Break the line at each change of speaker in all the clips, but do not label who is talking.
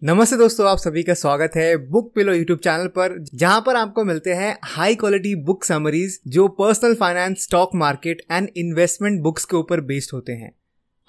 नमस्ते दोस्तों, आप सभी का स्वागत है बुक पिलो यूट्यूब चैनल पर, जहां पर आपको मिलते हैं हाई क्वालिटी बुक समरीज जो personal finance, stock market and investment books के ऊपर बेस्ड होते हैं।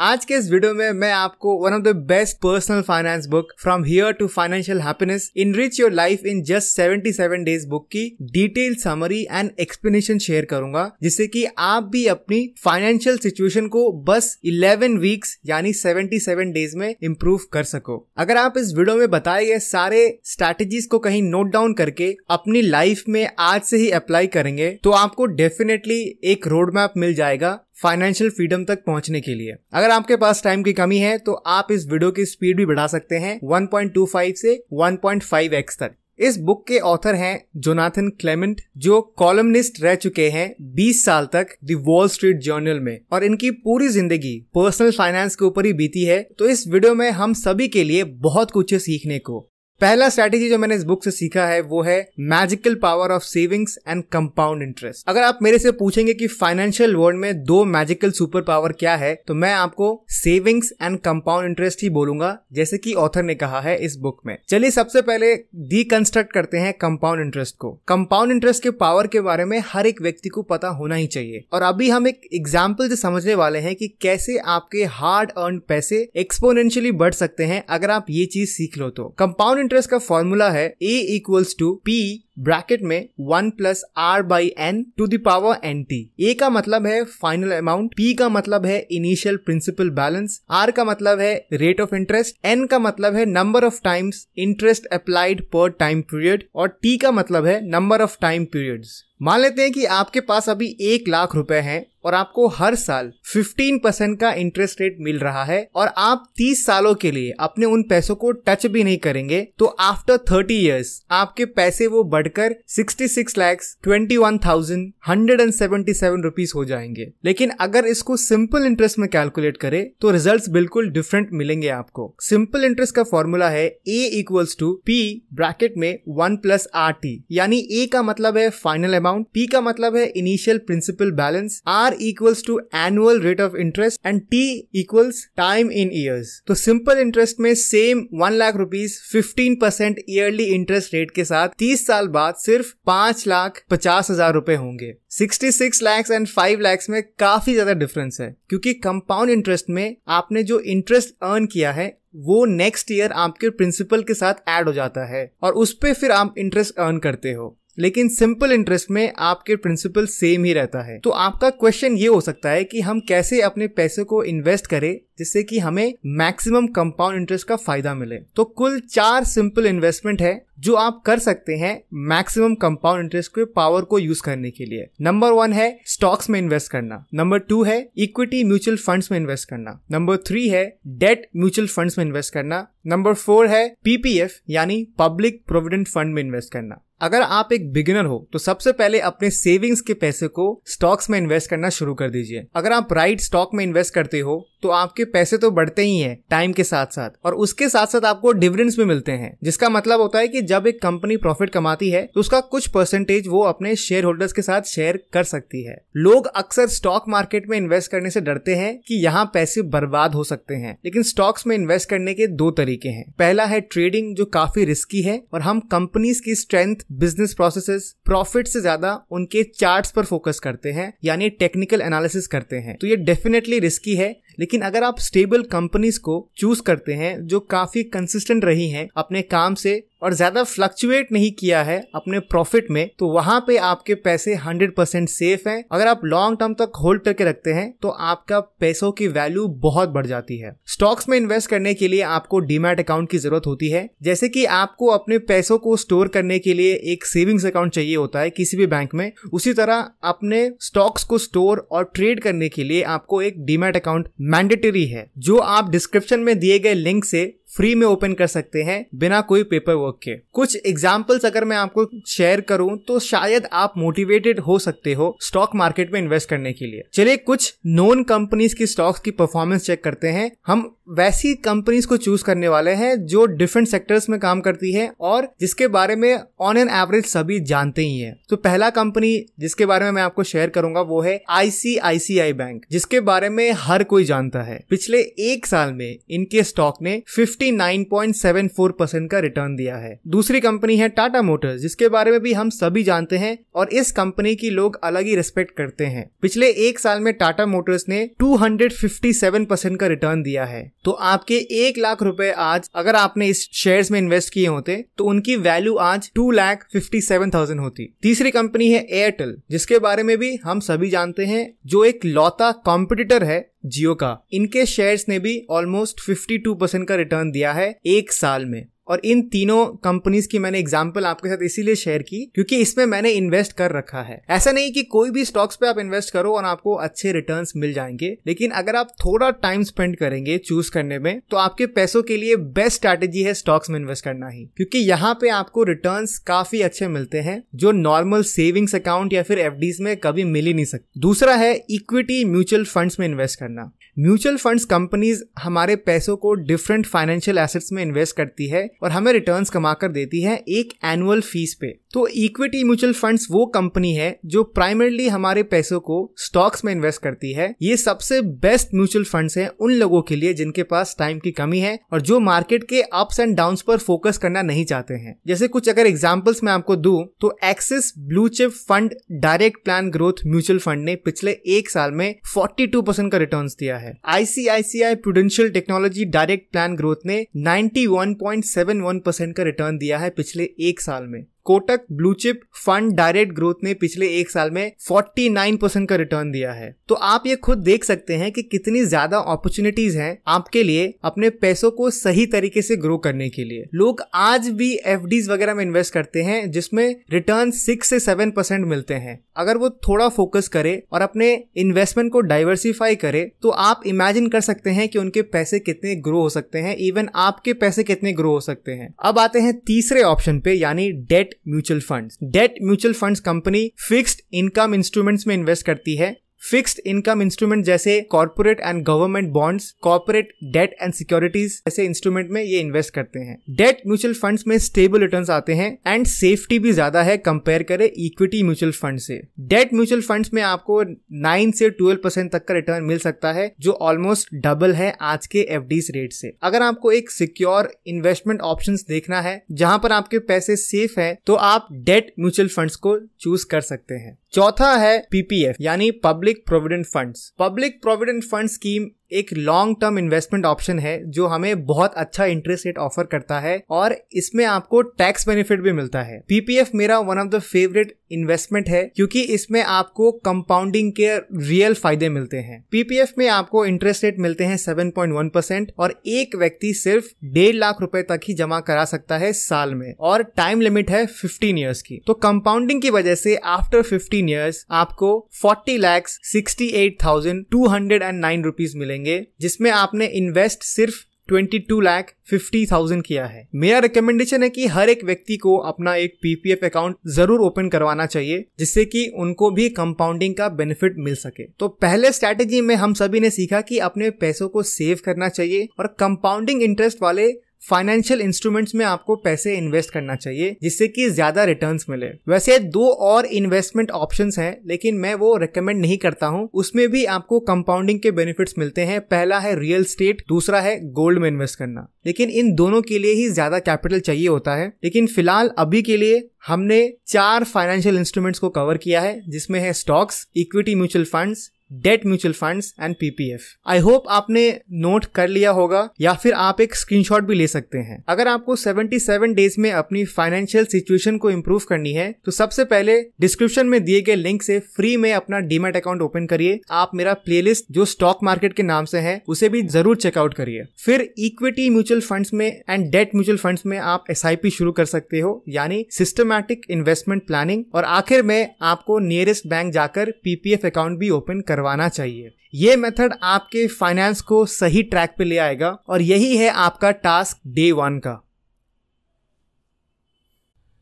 आज के इस वीडियो में मैं आपको one of the best personal finance book from here to financial happiness enrich your life in just 77 days book की detail summary and explanation share करूंगा, जिससे कि आप भी अपनी फाइनेंशियल सिचुएशन को बस 11 वीक्स यानी 77 डेज में इंप्रूव कर सको। अगर आप इस वीडियो में बताए गए सारे स्ट्रैटेजीज को कहीं नोट डाउन करके अपनी लाइफ में आज से ही अप्लाई करेंगे तो आपको डेफिनेटली एक रोड मैप मिल जाएगा फाइनेंशियल फ्रीडम तक पहुंचने के लिए। अगर आपके पास टाइम की कमी है तो आप इस वीडियो की स्पीड भी बढ़ा सकते हैं 1.25 से 1.5x तक। इस बुक के ऑथर हैं जोनाथन क्लेमेंट, जो कॉलमनिस्ट रह चुके हैं 20 साल तक द वॉल स्ट्रीट जर्नल में, और इनकी पूरी जिंदगी पर्सनल फाइनेंस के ऊपर ही बीती है। तो इस वीडियो में हम सभी के लिए बहुत कुछ है सीखने को। पहला स्ट्रैटेजी जो मैंने इस बुक से सीखा है वो है magical power of savings and compound interest. अगर आप मेरे से पूछेंगे कि फाइनेंशियल वर्ल्ड में दो मैजिकल सुपर पावर क्या है, तो मैं आपको सेविंग्स एंड कंपाउंड इंटरेस्ट ही बोलूंगा, जैसे कि ऑथर ने कहा है इस बुक में। चलिए सबसे पहले डीकंस्ट्रक्ट करते हैं कंपाउंड इंटरेस्ट को। कंपाउंड इंटरेस्ट के पावर के बारे में हर एक व्यक्ति को पता होना ही चाहिए, और अभी हम एक एग्जाम्पल से समझने वाले हैं कि कैसे आपके हार्ड अर्न पैसे एक्सपोनेंशियली बढ़ सकते हैं अगर आप ये चीज सीख लो तो। कंपाउंड इंटरेस्ट का फॉर्मूला है A equals to P bracket में 1 plus R by N to the power NT। A का मतलब है फाइनल अमाउंट, P का मतलब है इनिशियल प्रिंसिपल बैलेंस, R का मतलब है रेट ऑफ इंटरेस्ट, N का मतलब है number of times interest applied पर टाइम पीरियड, और T का मतलब है नंबर ऑफ टाइम पीरियड्स। मान लेते हैं कि आपके पास अभी 1 लाख रुपए हैं और आपको हर साल 15% का इंटरेस्ट रेट मिल रहा है, और आप 30 सालों के लिए अपने उन पैसों को टच भी नहीं करेंगे, तो आफ्टर 30 इयर्स आपके पैसे वो बढ़कर 66,21,177 रुपीज हो जाएंगे। लेकिन अगर इसको सिंपल इंटरेस्ट में कैलकुलेट करें तो रिजल्ट्स बिल्कुल डिफरेंट मिलेंगे आपको। सिंपल इंटरेस्ट का फॉर्मूला है A equals to P bracket में 1 प्लस RT, यानी A का मतलब है फाइनल अमाउंट, P का मतलब है initial principal balance, R equals to annual rate of interest and T equals time in years। तो सिंपल इंटरेस्ट में same 1 lakh rupees 15% yearly interest rate के साथ 30 साल बाद सिर्फ 5,50,000 रुपए होंगे। 66 लाख एंड 5 लाख में काफी ज्यादा डिफरेंस है, क्योंकि कंपाउंड इंटरेस्ट में आपने जो इंटरेस्ट अर्न किया है वो नेक्स्ट ईयर आपके प्रिंसिपल के साथ ऐड हो जाता है और उस पे फिर आप इंटरेस्ट अर्न करते हो। लेकिन सिंपल इंटरेस्ट में आपके प्रिंसिपल सेम ही रहता है। तो आपका क्वेश्चन ये हो सकता है कि हम कैसे अपने पैसे को इन्वेस्ट करें जिससे कि हमें मैक्सिमम कंपाउंड इंटरेस्ट का फायदा मिले। तो कुल 4 सिंपल इन्वेस्टमेंट है जो आप कर सकते हैं मैक्सिमम कंपाउंड इंटरेस्ट के पावर को यूज करने के लिए। नंबर 1 है स्टॉक्स में इन्वेस्ट करना, नंबर 2 है इक्विटी म्यूचुअल फंड्स में इन्वेस्ट करना, नंबर 3 है डेट म्यूचुअल फंड्स में इन्वेस्ट करना, नंबर 4 है PPF यानी पब्लिक प्रोविडेंट फंड में इन्वेस्ट करना। अगर आप एक बिगिनर हो तो सबसे पहले अपने सेविंग्स के पैसे को स्टॉक्स में इन्वेस्ट करना शुरू कर दीजिए। अगर आप राइट स्टॉक में इन्वेस्ट करते हो तो आपके पैसे तो बढ़ते ही हैं टाइम के साथ साथ, और उसके साथ साथ आपको डिविडेंड्स भी मिलते हैं, जिसका मतलब होता है कि जब एक कंपनी प्रॉफिट कमाती है तो उसका कुछ परसेंटेज वो अपने शेयर होल्डर्स के साथ शेयर कर सकती है। लोग अक्सर स्टॉक मार्केट में इन्वेस्ट करने से डरते हैं कि यहाँ पैसे बर्बाद हो सकते हैं, लेकिन स्टॉक्स में इन्वेस्ट करने के 2 तरीके हैं। पहला है ट्रेडिंग, जो काफी रिस्की है, और हम कंपनीज की स्ट्रेंथ, बिजनेस प्रोसेसेस, प्रॉफिट से ज्यादा उनके चार्ट्स पर फोकस करते हैं, यानी टेक्निकल एनालिसिस करते हैं। तो ये डेफिनेटली रिस्की है, लेकिन अगर आप स्टेबल कंपनीज को चूज करते हैं जो काफी कंसिस्टेंट रही हैं अपने काम से और ज्यादा फ्लक्चुएट नहीं किया है अपने प्रॉफिट में, तो वहां पे आपके पैसे 100% सेफ हैं। अगर आप लॉन्ग टर्म तक होल्ड करके रखते हैं तो आपका पैसों की वैल्यू बहुत बढ़ जाती है। स्टॉक्स में इन्वेस्ट करने के लिए आपको डीमैट अकाउंट की जरूरत होती है। जैसे कि आपको अपने पैसों को स्टोर करने के लिए एक सेविंग्स अकाउंट चाहिए होता है किसी भी बैंक में, उसी तरह अपने स्टॉक्स को स्टोर और ट्रेड करने के लिए आपको एक डीमैट अकाउंट मैंडेटरी है, जो आप डिस्क्रिप्शन में दिए गए लिंक से फ्री में ओपन कर सकते हैं बिना कोई पेपर वर्क के। कुछ एग्जाम्पल्स अगर मैं आपको शेयर करूं तो शायद आप मोटिवेटेड हो सकते हो स्टॉक मार्केट में इन्वेस्ट करने के लिए। चलिए कुछ नोन कंपनीज की स्टॉक्स की परफॉर्मेंस चेक करते हैं। हम वैसी कंपनीज को चूज करने वाले हैं जो डिफरेंट सेक्टर्स में काम करती है और जिसके बारे में ऑन एन एवरेज सभी जानते ही हैं। तो पहला कंपनी जिसके बारे में मैं आपको शेयर करूंगा वो है ICICI बैंक, जिसके बारे में हर कोई जानता है। पिछले एक साल में इनके स्टॉक ने 59.74% का रिटर्न दिया है। दूसरी कंपनी है टाटा मोटर्स, जिसके बारे में भी हम सभी जानते हैं और इस कंपनी की लोग अलग ही रिस्पेक्ट करते हैं। पिछले एक साल में टाटा मोटर्स ने 257% का रिटर्न दिया है। तो आपके 1 लाख रुपए आज अगर आपने इस शेयर्स में इन्वेस्ट किए होते तो उनकी वैल्यू आज 2,57,000 होती। तीसरी कंपनी है एयरटेल, जिसके बारे में भी हम सभी जानते हैं, जो एक लौता कॉम्पिटिटर है जियो का। इनके शेयर्स ने भी ऑलमोस्ट 52% का रिटर्न दिया है एक साल में। और इन तीनों कंपनीज की मैंने एग्जांपल आपके साथ इसीलिए शेयर की क्योंकि इसमें मैंने इन्वेस्ट कर रखा है। ऐसा नहीं कि कोई भी स्टॉक्स पे आप इन्वेस्ट करो और आपको अच्छे रिटर्न्स मिल जाएंगे, लेकिन अगर आप थोड़ा टाइम स्पेंड करेंगे चूज करने में तो आपके पैसों के लिए बेस्ट स्ट्रैटेजी है स्टॉक्स में इन्वेस्ट करना ही, क्योंकि यहाँ पे आपको रिटर्न्स काफी अच्छे मिलते हैं जो नॉर्मल सेविंग्स अकाउंट या फिर FDs में कभी मिल ही नहीं सकते। दूसरा है इक्विटी म्यूचुअल फंड्स में इन्वेस्ट करना। म्यूचुअल फंड्स कंपनीज हमारे पैसों को डिफरेंट फाइनेंशियल एसेट्स में इन्वेस्ट करती है और हमें रिटर्न्स कमा कर देती है एक एनुअल फीस पे। तो इक्विटी म्यूचुअल फंड्स वो कंपनी है जो प्राइमरली हमारे पैसों को स्टॉक्स में इन्वेस्ट करती है। ये सबसे बेस्ट म्यूचुअल फंड्स हैं उन लोगों के लिए जिनके पास टाइम की कमी है और जो मार्केट के अप्स एंड डाउन्स पर फोकस करना नहीं चाहते हैं। जैसे कुछ अगर एग्जांपल्स मैं आपको दूं तो axis blue chip fund direct plan growth mutual fund ने पिछले एक साल में 42% का रिटर्न्स दिया है। ICICI prudential technology direct plan growth ने 91.71% का रिटर्न दिया है पिछले एक साल में। Kotak blue chip fund direct growth ने पिछले एक साल में 49% का रिटर्न दिया है। तो आप ये खुद देख सकते हैं कि कितनी ज्यादा अपॉर्चुनिटीज हैं आपके लिए अपने पैसों को सही तरीके से ग्रो करने के लिए। लोग आज भी FDs वगैरह में इन्वेस्ट करते हैं जिसमें रिटर्न 6 से 7% मिलते हैं। अगर वो थोड़ा फोकस करे और अपने इन्वेस्टमेंट को डाइवर्सिफाई करे तो आप इमेजिन कर सकते हैं कि उनके पैसे कितने ग्रो हो सकते हैं, इवन आपके पैसे कितने ग्रो हो सकते हैं। अब आते हैं तीसरे ऑप्शन पे, यानी debt mutual funds. Debt mutual funds company fixed income instruments में इन्वेस्ट करती है। फिक्स्ड इनकम इंस्ट्रूमेंट जैसे corporate and government bonds, corporate debt and securities ऐसे इंस्ट्रूमेंट में ये इन्वेस्ट करते हैं। डेट म्यूचुअल फंड्स में स्टेबल रिटर्न्स आते हैं एंड सेफ्टी भी ज्यादा है कंपेयर करें इक्विटी म्यूचुअल फंड से। डेट म्यूचुअल फंड्स में आपको 9 से 12% तक का रिटर्न मिल सकता है, जो ऑलमोस्ट डबल है आज के FDs रेट से। अगर आपको एक सिक्योर इन्वेस्टमेंट ऑप्शंस देखना है जहां पर आपके पैसे सेफ है तो आप डेट म्यूचुअल फंड्स को चूज कर सकते हैं। चौथा है PPF यानी public provident funds. Public provident fund scheme एक लॉन्ग टर्म इन्वेस्टमेंट ऑप्शन है जो हमें बहुत अच्छा इंटरेस्ट रेट ऑफर करता है और इसमें आपको टैक्स बेनिफिट भी मिलता है। PPF मेरा one of the favourite investment है क्योंकि इसमें आपको कंपाउंडिंग के रियल फायदे मिलते हैं। PPF में आपको इंटरेस्ट रेट मिलते हैं 7.1% और एक व्यक्ति सिर्फ 1.5 लाख रुपए तक ही जमा करा सकता है साल में और टाइम लिमिट है 15 ईयर्स की। तो कंपाउंडिंग की वजह से आफ्टर 15 ईयर्स आपको 40,68,209 रुपीज मिलेंगे, जिसमें आपने इन्वेस्ट सिर्फ 22,50,000 किया है। मेरा रिकमेंडेशन है कि हर एक व्यक्ति को अपना एक PPF अकाउंट जरूर ओपन करवाना चाहिए जिससे कि उनको भी कंपाउंडिंग का बेनिफिट मिल सके। तो पहले स्ट्रैटेजी में हम सभी ने सीखा कि अपने पैसों को सेव करना चाहिए और कंपाउंडिंग इंटरेस्ट वाले फाइनेंशियल इंस्ट्रूमेंट्स में आपको पैसे इन्वेस्ट करना चाहिए जिससे कि ज्यादा रिटर्न्स मिले। वैसे 2 और इन्वेस्टमेंट ऑप्शंस हैं लेकिन मैं वो रेकमेंड नहीं करता हूं, उसमें भी आपको कंपाउंडिंग के बेनिफिट्स मिलते हैं। पहला है रियल एस्टेट, दूसरा है गोल्ड में इन्वेस्ट करना, लेकिन इन दोनों के लिए ही ज्यादा कैपिटल चाहिए होता है। लेकिन फिलहाल अभी के लिए हमने 4 फाइनेंशियल इंस्ट्रूमेंट्स को कवर किया है जिसमें है stocks, equity mutual funds, debt mutual funds and PPF। I hope आपने नोट कर लिया होगा या फिर आप एक स्क्रीनशॉट भी ले सकते हैं। अगर आपको 77 डेज में अपनी फाइनेंशियल सिचुएशन को इम्प्रूव करनी है तो सबसे पहले डिस्क्रिप्शन में दिए गए लिंक से फ्री में अपना डीमैट अकाउंट ओपन करिए। आप मेरा प्लेलिस्ट जो स्टॉक मार्केट के नाम से है उसे भी जरूर चेकआउट करिए। फिर इक्विटी म्यूचुअल फंड्स में एंड डेट म्यूचुअल फंड्स में आप SIP शुरू कर सकते हो, यानी सिस्टमैटिक इन्वेस्टमेंट प्लानिंग। और आखिर में आपको नियरेस्ट बैंक जाकर PPF अकाउंट भी ओपन करवाना चाहिए। ये मेथड आपके फाइनेंस को सही ट्रैक पे ले आएगा और यही है आपका टास्क डे 1 का।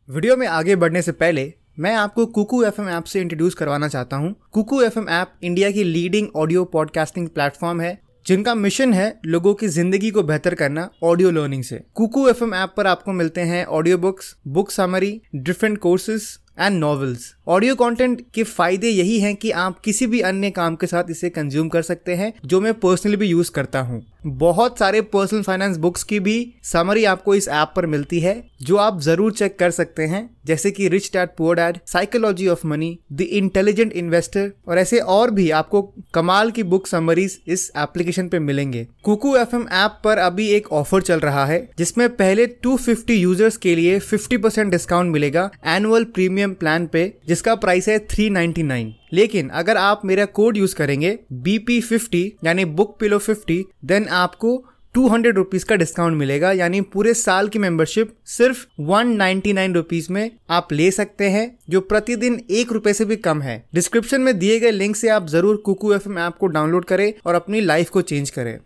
वीडियो में आगे बढ़ने से पहले मैं आपको कुकू FM ऐप से इंट्रोड्यूस करवाना चाहता हूँ। कुकू FM ऐप इंडिया की लीडिंग ऑडियो पॉडकास्टिंग प्लेटफॉर्म है। जिनका मिशन है लोगों की जिंदगी को बेहतर करना ऑडियो लर्निंग से। कुकू एफएम ऐप पर आपको मिलते हैं audio books, book summary, different courses and novels. Audio content के फायदे यही हैं कि आप किसी भी अन्य काम के साथ इसे कंज्यूम कर सकते हैं, जो मैं पर्सनली भी यूज करता हूँ। बहुत सारे पर्सनल फाइनेंस बुक्स की भी समरी आपको इस ऐप पर मिलती है, जो आप जरूर चेक कर सकते हैं, जैसे कि rich dad poor dad, psychology of money, the intelligent investor और ऐसे और भी आपको कमाल की बुक समरीज इस एप्लीकेशन पे मिलेंगे। कुकू एफएम ऐप पर अभी एक ऑफर चल रहा है, जिसमें पहले 250 यूजर्स के लिए 50% डिस्काउंट मिलेगा एनुअल प्रीमियम प्लान पे, जिसका प्राइस है 399। लेकिन अगर आप मेरा कोड यूज करेंगे BP50 यानी बुक पिलो 50, देन आपको 200 रुपीज का डिस्काउंट मिलेगा, यानी पूरे साल की मेंबरशिप सिर्फ 199 रुपीज में आप ले सकते हैं, जो प्रतिदिन 1 रुपए से भी कम है। डिस्क्रिप्शन में दिए गए लिंक से आप जरूर कुकू एफएम ऐप को डाउनलोड करें और अपनी लाइफ को चेंज करें।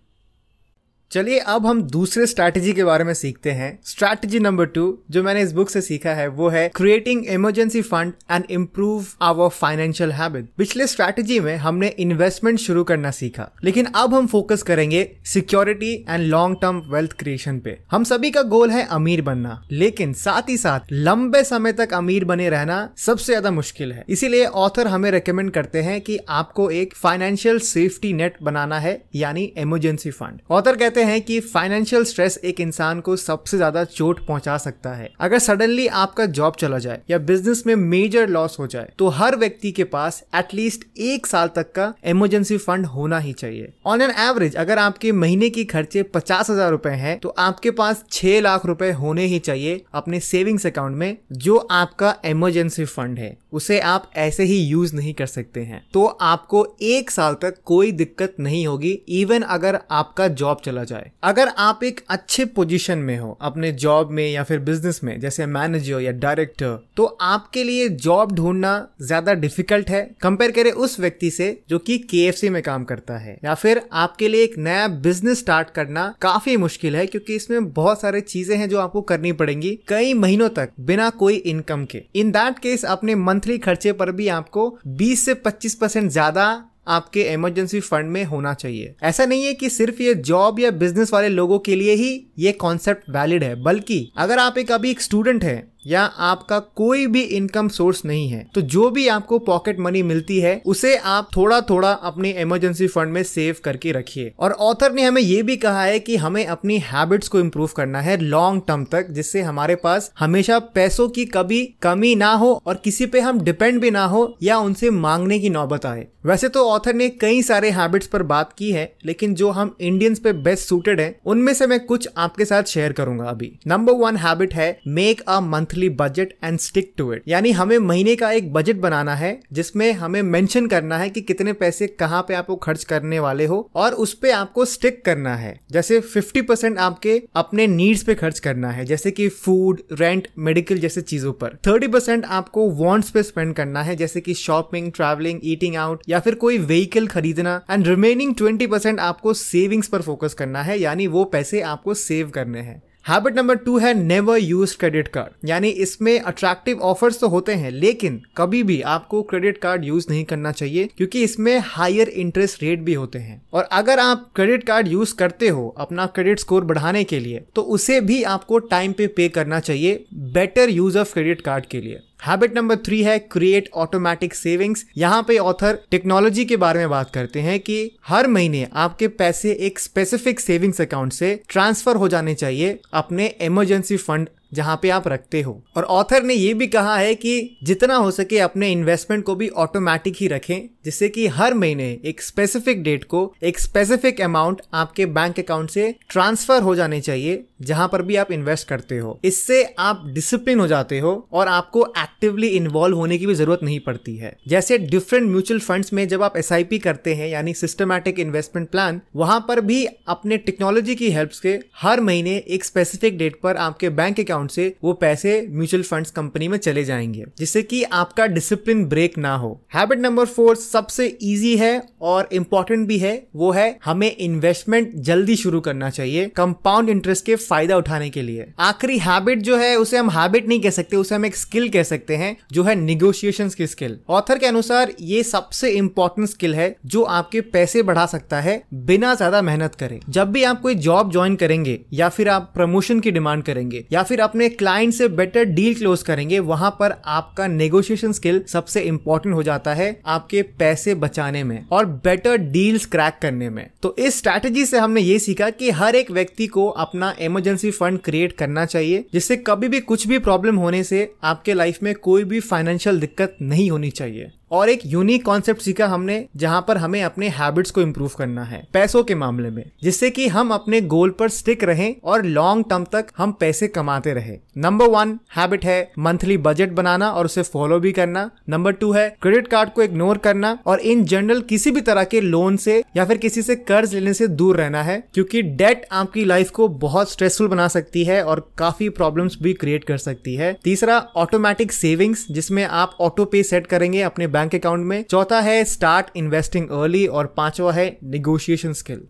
चलिए अब हम दूसरे स्ट्रैटेजी के बारे में सीखते हैं। स्ट्रैटेजी नंबर 2 जो मैंने इस बुक से सीखा है वो है creating emergency fund and improve our financial habit. पिछले स्ट्रैटेजी में हमने इन्वेस्टमेंट शुरू करना सीखा, लेकिन अब हम फोकस करेंगे security and long term wealth creation पे। हम सभी का गोल है अमीर बनना, लेकिन साथ ही साथ लंबे समय तक अमीर बने रहना सबसे ज्यादा मुश्किल है। इसीलिए ऑथर हमें रेकमेंड करते हैं कि आपको एक फाइनेंशियल सेफ्टी नेट बनाना है, यानी इमरजेंसी फंड। ऑथर कहते हैं कि फाइनेंशियल स्ट्रेस एक इंसान को सबसे ज्यादा चोट पहुंचा सकता है। अगर सडनली आपका जॉब चला जाए या बिजनेस में मेजर लॉस हो जाए, तो हर व्यक्ति के पास एटलीस्ट 1 साल तक का इमरजेंसी फंड होना ही चाहिए। ऑन एन एवरेज अगर आपके महीने की खर्चे 50,000 रुपए हैं, तो आपके पास 6 लाख रुपए होने ही चाहिए अपने सेविंग्स अकाउंट में, जो आपका इमरजेंसी फंड है। उसे आप ऐसे ही यूज नहीं कर सकते हैं, तो आपको 1 साल तक कोई दिक्कत नहीं होगी, इवन अगर आपका जॉब चला जाए। अगर आप एक अच्छे पोजीशन में हो अपने जॉब में या फिर बिजनेस में, जैसे मैनेजर या डायरेक्टर, तो आपके लिए जॉब ढूंढना ज्यादा डिफिकल्ट है कंपेयर करें उस व्यक्ति से जो कि KFC में काम करता है। या फिर आपके लिए एक नया बिजनेस स्टार्ट करना काफी मुश्किल है, क्योंकि इसमें बहुत सारी चीजें हैं जो आपको करनी पड़ेंगी कई महीनों तक बिना कोई इनकम के। इन दैट केस अपने मंथली खर्चे पर भी आपको 20 से 25% ज्यादा आपके इमरजेंसी फंड में होना चाहिए। ऐसा नहीं है कि सिर्फ ये जॉब या बिजनेस वाले लोगों के लिए ही ये कॉन्सेप्ट वैलिड है, बल्कि अगर आप अभी एक स्टूडेंट है या आपका कोई भी इनकम सोर्स नहीं है, तो जो भी आपको पॉकेट मनी मिलती है उसे आप थोड़ा थोड़ा अपने इमरजेंसी फंड में सेव करके रखिए। और ऑथर ने हमें ये भी कहा है कि हमें अपनी हैबिट्स को इम्प्रूव करना है लॉन्ग टर्म तक, जिससे हमारे पास हमेशा पैसों की कभी कमी ना हो और किसी पे हम डिपेंड भी ना हो या उनसे मांगने की नौबत आए। वैसे तो ऑथर ने कई सारे हैबिट्स पर बात की है, लेकिन जो हम इंडियंस पे बेस्ट सूटेड है उनमें से मैं कुछ आपके साथ शेयर करूंगा अभी। नंबर 1 हैबिट है make a monthly budget and stick to it. यानी हमें महीने का एक बजट बनाना है, जिसमें हमें मेंशन करना है कि कितने पैसे कहाँ पे आपको खर्च करने वाले हो, और उस पे आपको स्टिक करना है। जैसे 50% आपके अपने नीड्स पे खर्च करना है, जैसे कि फूड, रेंट, मेडिकल जैसे चीजों पर। 30% आपको वांट्स पे स्पेंड करना है, जैसे कि शॉपिंग, ट्रैवलिंग, ईटिंग आउट या फिर कोई व्हीकल खरीदना। एंड रिमेनिंग 20% आपको सेविंग्स पर फोकस करना है, यानी वो पैसे आपको सेव करने हैं। हैबिट नंबर 2 है नेवर यूज क्रेडिट कार्ड। यानी इसमें अट्रैक्टिव ऑफर्स तो होते हैं, लेकिन कभी भी आपको क्रेडिट कार्ड यूज नहीं करना चाहिए, क्योंकि इसमें हायर इंटरेस्ट रेट भी होते हैं। और अगर आप क्रेडिट कार्ड यूज करते हो अपना क्रेडिट स्कोर बढ़ाने के लिए, तो उसे भी आपको टाइम पे करना चाहिए, better use of credit card के लिए। हैबिट नंबर 3 है क्रिएट ऑटोमेटिक सेविंग्स। यहाँ पे ऑथर टेक्नोलॉजी के बारे में बात करते हैं कि हर महीने आपके पैसे एक स्पेसिफिक सेविंग्स अकाउंट से ट्रांसफर हो जाने चाहिए अपने इमरजेंसी फंड जहां पे आप रखते हो। और ऑथर ने ये भी कहा है कि जितना हो सके अपने इन्वेस्टमेंट को भी ऑटोमेटिक ही रखें, जिससे कि हर महीने एक स्पेसिफिक डेट को एक स्पेसिफिक अमाउंट आपके बैंक अकाउंट से ट्रांसफर हो जाने चाहिए जहां पर भी आप इन्वेस्ट करते हो। इससे आप डिसिप्लिन हो जाते हो और आपको एक्टिवली इन्वॉल्व होने की भी जरूरत नहीं पड़ती है। जैसे डिफरेंट म्यूचुअल फंड्स में जब आप SIP करते हैं, यानी सिस्टमैटिक इन्वेस्टमेंट प्लान, वहां पर भी अपने टेक्नोलॉजी की हेल्प से हर महीने एक स्पेसिफिक डेट पर आपके बैंक अकाउंट अकाउंट से वो पैसे म्यूचुअल फंड्स कंपनी में चले जाएंगे, जिससे कि आपका डिसिप्लिन ब्रेक ना हो। हैबिट नंबर 4 सबसे इजी है और इंपॉर्टेंट भी है, वो है हमें इन्वेस्टमेंट जल्दी शुरू करना चाहिए कंपाउंड इंटरेस्ट के फायदा उठाने के लिए। आखिरी हैबिट जो है उसे हम हैबिट नहीं कह सकते, उसे हम एक स्किल कह सकते हैं, जो है निगोशिएशंस की स्किल। ऑथर के अनुसार ये सबसे इंपॉर्टेंट स्किल है जो आपके पैसे बढ़ा सकता है बिना ज्यादा मेहनत करे। जब भी आप कोई जॉब ज्वाइन करेंगे या फिर आप प्रमोशन की डिमांड करेंगे या फिर अपने क्लाइंट से बेटर डील क्लोज करेंगे, वहां पर आपका नेगोशिएशन स्किल सबसे इंपॉर्टेंट हो जाता है आपके पैसे बचाने में और बेटर डील्स क्रैक करने में। तो इस स्ट्रैटेजी से हमने ये सीखा कि हर एक व्यक्ति को अपना इमरजेंसी फंड क्रिएट करना चाहिए, जिससे कभी भी कुछ भी प्रॉब्लम होने से आपके लाइफ में कोई भी फाइनेंशियल दिक्कत नहीं होनी चाहिए। और एक यूनिक कॉन्सेप्ट सीखा हमने जहां पर हमें अपने हैबिट्स को इंप्रूव करना है पैसों के मामले में, जिससे कि हम अपने गोल पर स्टिक रहें और लॉन्ग टर्म तक हम पैसे कमाते रहे। नंबर 1 हैबिट है मंथली बजट बनाना और उसे फॉलो भी करना। नंबर 2 है क्रेडिट कार्ड को इग्नोर करना और इन जनरल किसी भी तरह के लोन से या फिर किसी से कर्ज लेने से दूर रहना है, क्योंकि डेट आपकी लाइफ को बहुत स्ट्रेसफुल बना सकती है और काफी प्रॉब्लम्स भी क्रिएट कर सकती है। तीसरा ऑटोमेटिक सेविंग्स, जिसमें आप ऑटो पे सेट करेंगे अपने बैंक अकाउंट में। चौथा है स्टार्ट इन्वेस्टिंग अर्ली और पांचवा है निगोशिएशन स्किल।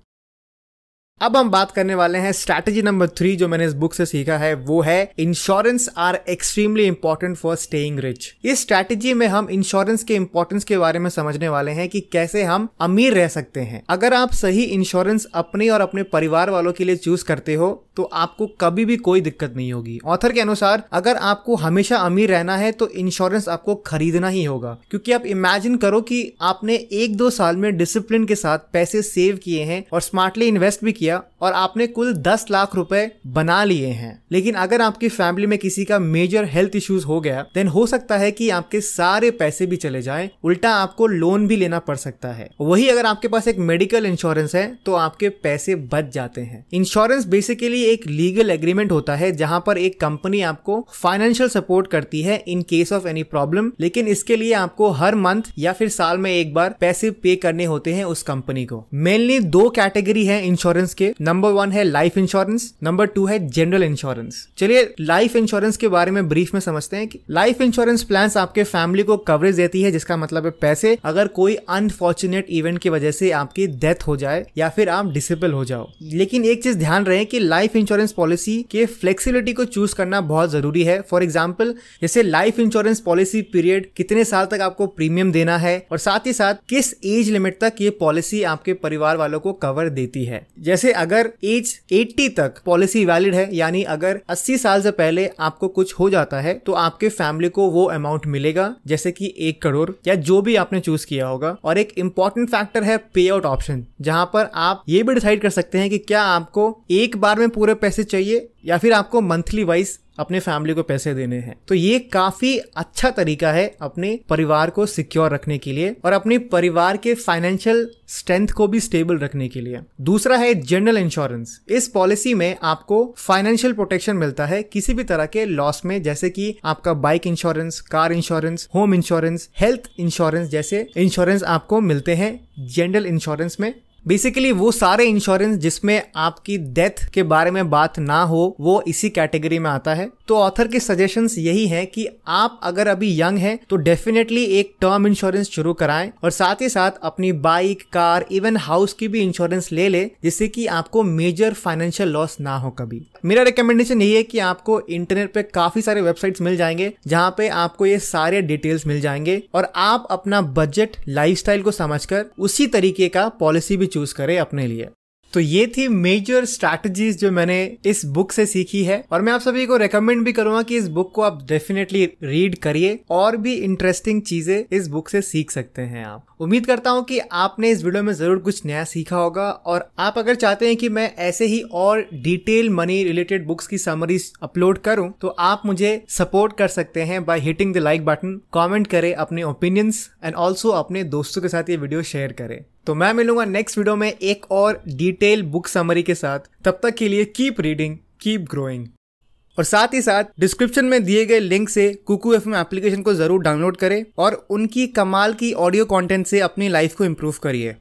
अब हम बात करने वाले हैं स्ट्रैटेजी नंबर 3 जो मैंने इस बुक से सीखा है, वो है insurance are extremely important for staying rich. इस स्ट्रैटेजी में हम इंश्योरेंस के इंपॉर्टेंस के बारे में समझने वाले हैं कि कैसे हम अमीर रह सकते हैं। अगर आप सही इंश्योरेंस अपने और अपने परिवार वालों के लिए चूज करते हो तो आपको कभी भी कोई दिक्कत नहीं होगी। ऑथर के अनुसार अगर आपको हमेशा अमीर रहना है तो इंश्योरेंस आपको खरीदना ही होगा, क्योंकि आप इमेजिन करो कि आपने 1-2 साल में डिसिप्लिन के साथ पैसे सेव किए हैं और स्मार्टली इन्वेस्ट भी किया और आपने कुल 10 लाख रुपए बना लिए हैं, लेकिन अगर आपकी फैमिली में किसी का मेजर हेल्थ इश्यूज हो गया देन हो सकता है कि आपके सारे पैसे भी चले जाएं, उल्टा आपको लोन भी लेना पड़ सकता है। वही अगर आपके पास एक मेडिकल इंश्योरेंस है तो आपके पैसे बच जाते हैं। इंश्योरेंस बेसिकली एक लीगल एग्रीमेंट होता है जहां पर एक कंपनी आपको फाइनेंशियल सपोर्ट करती है in case of any problem, लेकिन इसके लिए आपको हर मंथ या फिर साल में एक बार पैसे पे करने होते हैं उस कंपनी को। मेनली 2 कैटेगरी है इंश्योरेंस के। नंबर 1 है लाइफ इंश्योरेंस, नंबर 2 है जनरल इंश्योरेंस। चलिए लाइफ इंश्योरेंस के बारे में ब्रीफ में समझते हैं कि लाइफ इंश्योरेंस प्लान्स आपके फैमिली को कवरेज देती है, जिसका मतलब है पैसे अगर कोई अनफॉर्चुनेट इवेंट की वजह से आपकी डेथ हो जाए या फिर आप डिसेबल हो जाओ। लेकिन एक चीज ध्यान रहे कि लाइफ इंश्योरेंस पॉलिसी के फ्लेक्सिबिलिटी को चूज करना बहुत जरूरी है। फॉर एग्जांपल जैसे लाइफ इंश्योरेंस पॉलिसी पीरियड कितने साल तक आपको प्रीमियम देना है और साथ ही साथ किस एज लिमिट तक ये पॉलिसी आपके परिवार वालों को कवर देती है। जैसे अगर एज 80 तक पॉलिसी वैलिड है, यानी अगर 80 साल से पहले आपको कुछ हो जाता है तो आपके फैमिली को वो अमाउंट मिलेगा, जैसे कि 1 करोड़ या जो भी आपने चूज किया होगा। और एक इंपॉर्टेंट फैक्टर है पे आउट ऑप्शन, जहां पर आप ये भी डिसाइड कर सकते हैं कि क्या आपको एक बार में पूरे पैसे चाहिए या फिर आपको मंथली वाइज अपने फैमिली को पैसे देने हैं। तो ये काफी अच्छा तरीका है अपने परिवार को सिक्योर रखने के लिए और अपने परिवार के फाइनेंशियल स्ट्रेंथ को भी स्टेबल रखने के लिए। दूसरा है जनरल इंश्योरेंस। इस पॉलिसी में आपको फाइनेंशियल प्रोटेक्शन मिलता है किसी भी तरह के लॉस में, जैसे कि आपका bike insurance, car insurance, home insurance, health insurance जैसे इंश्योरेंस आपको मिलते हैं जनरल इंश्योरेंस में। बेसिकली वो सारे इंश्योरेंस जिसमें आपकी डेथ के बारे में बात ना हो वो इसी कैटेगरी में आता है। तो ऑथर के सजेशंस यही है कि आप अगर अभी यंग हैं तो डेफिनेटली एक टर्म इंश्योरेंस शुरू कराएं और साथ ही साथ अपनी बाइक, कार, इवन हाउस की भी इंश्योरेंस ले ले, जिससे कि आपको मेजर फाइनेंशियल लॉस ना हो कभी। मेरा रिकमेंडेशन यही है कि आपको इंटरनेट पे काफी सारे वेबसाइट्स मिल जाएंगे जहां पे आपको ये सारे डिटेल्स मिल जाएंगे और आप अपना बजट, लाइफस्टाइल को समझकर उसी तरीके का पॉलिसी भी चूज करें अपने लिए। तो ये थी मेजर स्ट्रैटेजीज जो मैंने इस बुक से सीखी है और मैं आप सभी को रेकमेंड भी करूंगा कि इस बुक को आप डेफिनेटली रीड करिए और भी इंटरेस्टिंग चीजें इस बुक से सीख सकते हैं आप। उम्मीद करता हूं कि आपने इस वीडियो में जरूर कुछ नया सीखा होगा और आप अगर चाहते हैं कि मैं ऐसे ही और डिटेल मनी रिलेटेड बुक्स की समरीज अपलोड करूं तो आप मुझे सपोर्ट कर सकते हैं by hitting the like button, comment करें अपने ओपिनियंस एंड ऑल्सो अपने दोस्तों के साथ ये वीडियो शेयर करें। तो मैं मिलूंगा नेक्स्ट वीडियो में एक और डिटेल बुक समरी के साथ। तब तक के लिए कीप रीडिंग, कीप ग्रोइंग। और साथ ही साथ डिस्क्रिप्शन में दिए गए लिंक से कुकू एफएम एप्लीकेशन को जरूर डाउनलोड करें और उनकी कमाल की ऑडियो कंटेंट से अपनी लाइफ को इम्प्रूव करिए।